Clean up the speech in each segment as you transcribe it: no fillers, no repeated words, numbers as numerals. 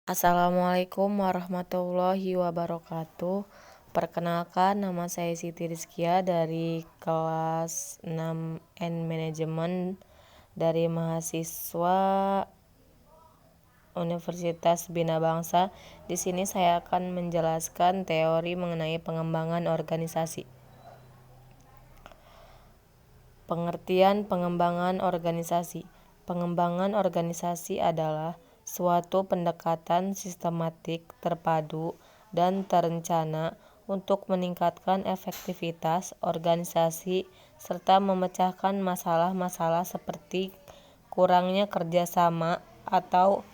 Assalamualaikum warahmatullahi wabarakatuh. Perkenalkan, nama saya Siti Rizkia dari kelas 6 Manajemen dari mahasiswa Universitas Bina Bangsa. Di sini saya akan menjelaskan teori mengenai pengembangan organisasi. Pengertian pengembangan organisasi. Pengembangan organisasi adalah suatu pendekatan sistematik, terpadu, dan terencana untuk meningkatkan efektivitas organisasi serta memecahkan masalah-masalah seperti kurangnya kerjasama atau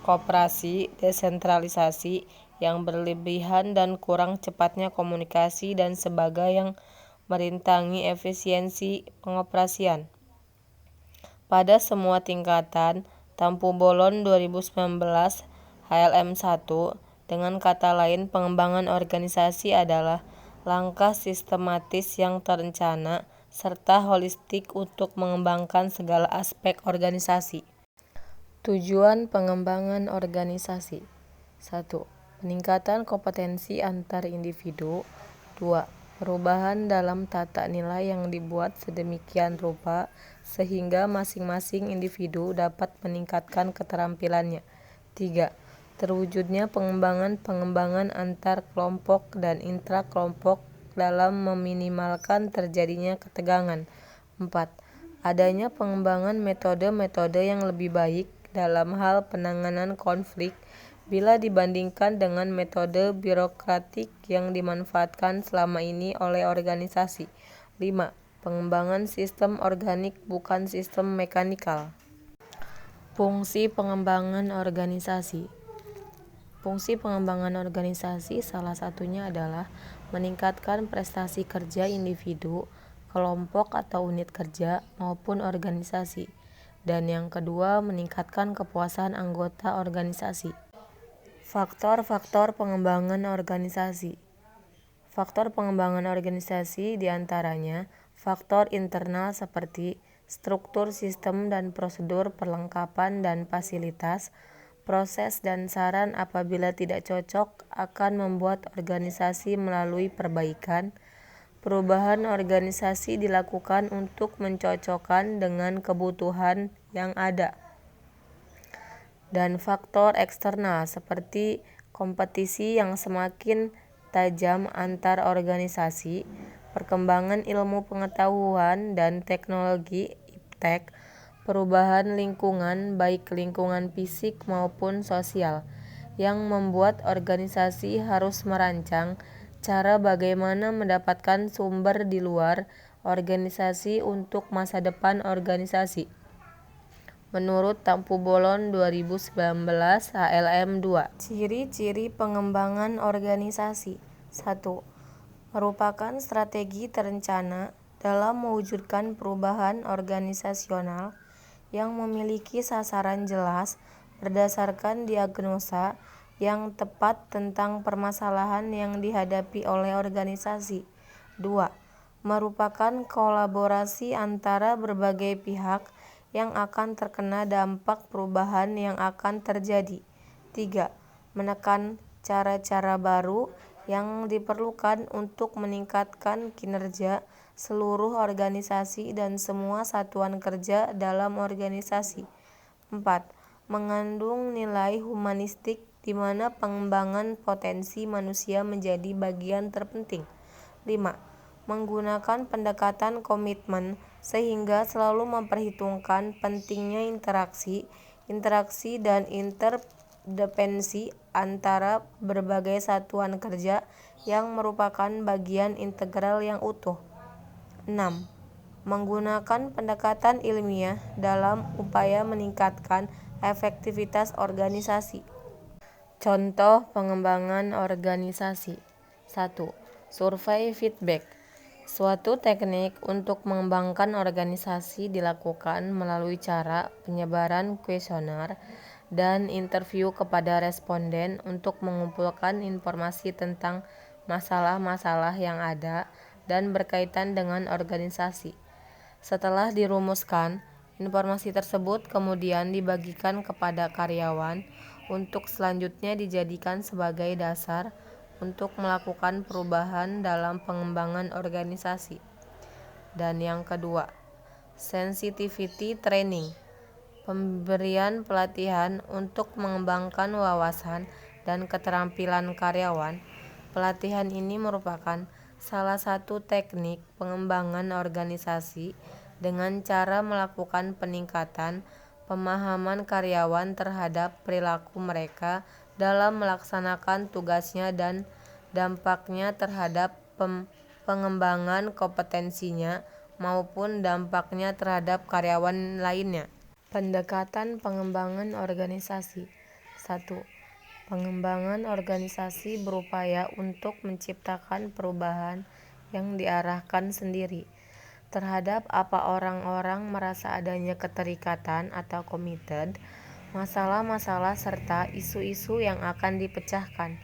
koperasi, desentralisasi yang berlebihan dan kurang cepatnya komunikasi dan sebagainya yang merintangi efisiensi pengoperasian. Pada semua tingkatan, Tampu Bolon 2019 HLM 1, dengan kata lain pengembangan organisasi adalah langkah sistematis yang terencana serta holistik untuk mengembangkan segala aspek organisasi. Tujuan pengembangan organisasi: 1. Peningkatan kompetensi antar individu. 2. Perubahan dalam tata nilai yang dibuat sedemikian rupa sehingga masing-masing individu dapat meningkatkan keterampilannya. 3. Terwujudnya pengembangan antar kelompok dan intra-kelompok dalam meminimalkan terjadinya ketegangan. 4. Adanya pengembangan metode-metode yang lebih baik dalam hal penanganan konflik bila dibandingkan dengan metode birokratik yang dimanfaatkan selama ini oleh organisasi. 5. Pengembangan sistem organik bukan sistem mekanikal. Fungsi pengembangan organisasi. Fungsi pengembangan organisasi salah satunya adalah meningkatkan prestasi kerja individu, kelompok atau unit kerja maupun organisasi. Dan yang kedua, meningkatkan kepuasan anggota organisasi. Faktor-faktor pengembangan organisasi. Faktor pengembangan organisasi diantaranya faktor internal seperti struktur sistem dan prosedur perlengkapan dan fasilitas, proses dan saran apabila tidak cocok akan membuat organisasi melalui perbaikan. Perubahan organisasi dilakukan untuk mencocokkan dengan kebutuhan yang ada. Dan faktor eksternal seperti kompetisi yang semakin tajam antar organisasi, perkembangan ilmu pengetahuan dan teknologi (iptek), perubahan lingkungan baik lingkungan fisik maupun sosial, yang membuat organisasi harus merancang cara bagaimana mendapatkan sumber di luar organisasi untuk masa depan organisasi. Menurut Tampu Bolon 2019 HLM 2. Ciri-ciri pengembangan organisasi. 1. Merupakan strategi terencana dalam mewujudkan perubahan organisasional yang memiliki sasaran jelas berdasarkan diagnosa yang tepat tentang permasalahan yang dihadapi oleh organisasi. 2. Merupakan kolaborasi antara berbagai pihak yang akan terkena dampak perubahan yang akan terjadi. 3. Menekan cara-cara baru yang diperlukan untuk meningkatkan kinerja seluruh organisasi dan semua satuan kerja dalam organisasi. 4. Mengandung nilai humanistik di mana pengembangan potensi manusia menjadi bagian terpenting. 5. Menggunakan pendekatan komitmen sehingga selalu memperhitungkan pentingnya interaksi dan interdependensi antara berbagai satuan kerja yang merupakan bagian integral yang utuh. 6. Menggunakan pendekatan ilmiah dalam upaya meningkatkan efektivitas organisasi. Contoh pengembangan organisasi. 1. Survei feedback. Suatu teknik untuk mengembangkan organisasi dilakukan melalui cara penyebaran kuesioner dan interview kepada responden untuk mengumpulkan informasi tentang masalah-masalah yang ada dan berkaitan dengan organisasi. Setelah dirumuskan, informasi tersebut kemudian dibagikan kepada karyawan untuk selanjutnya dijadikan sebagai dasar untuk melakukan perubahan dalam pengembangan organisasi. Dan yang kedua, sensitivity training, pemberian pelatihan untuk mengembangkan wawasan dan keterampilan karyawan. Pelatihan ini merupakan salah satu teknik pengembangan organisasi dengan cara melakukan peningkatan pemahaman karyawan terhadap perilaku mereka dalam melaksanakan tugasnya dan dampaknya terhadap pengembangan kompetensinya maupun dampaknya terhadap karyawan lainnya. Pendekatan pengembangan organisasi. 1. Pengembangan organisasi berupaya untuk menciptakan perubahan yang diarahkan sendiri terhadap apa orang-orang merasa adanya keterikatan atau committed, masalah-masalah serta isu-isu yang akan dipecahkan,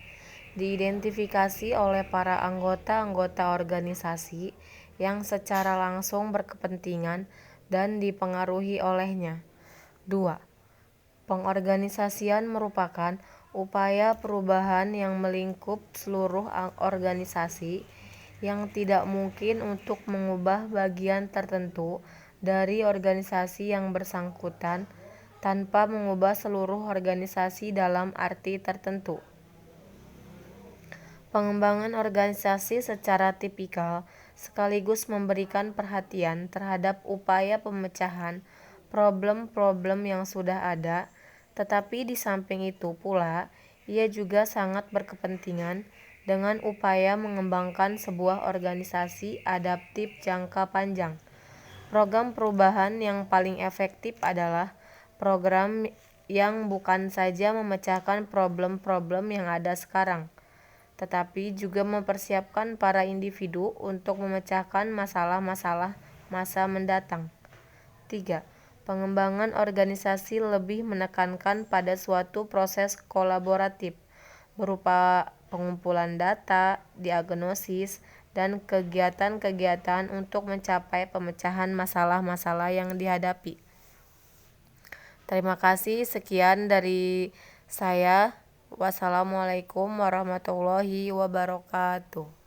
diidentifikasi oleh para anggota-anggota organisasi yang secara langsung berkepentingan dan dipengaruhi olehnya. 2. Pengorganisasian merupakan upaya perubahan yang melingkup seluruh organisasi yang tidak mungkin untuk mengubah bagian tertentu dari organisasi yang bersangkutan tanpa mengubah seluruh organisasi dalam arti tertentu. Pengembangan organisasi secara tipikal sekaligus memberikan perhatian terhadap upaya pemecahan problem-problem yang sudah ada, tetapi di samping itu pula, ia juga sangat berkepentingan dengan upaya mengembangkan sebuah organisasi adaptif jangka panjang. Program perubahan yang paling efektif adalah program yang bukan saja memecahkan problem-problem yang ada sekarang, tetapi juga mempersiapkan para individu untuk memecahkan masalah-masalah masa mendatang. 3. Pengembangan organisasi lebih menekankan pada suatu proses kolaboratif berupa pengumpulan data, diagnosis, dan kegiatan-kegiatan untuk mencapai pemecahan masalah-masalah yang dihadapi. Terima kasih, sekian dari saya. Wassalamualaikum warahmatullahi wabarakatuh.